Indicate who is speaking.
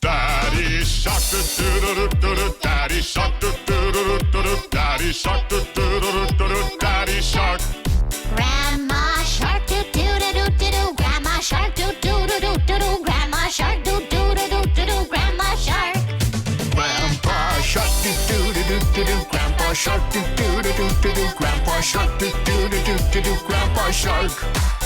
Speaker 1: Daddy shark, do-do-do-do-do, Daddy shark, do-do-do-do-do, Daddy shark, do-do-do-do-do, Daddy shark.
Speaker 2: Grandma shark, do-do-do-do-do, Grandma shark, do-do-do-do-do, Grandma shark, do-do-do-do-do, Grandma shark.
Speaker 1: Grandpa shark, do-do-do-do-do, Grandpa shark, do-do-do-do-do, Grandpa shark, do-do-do-do-do, Grandpa shark.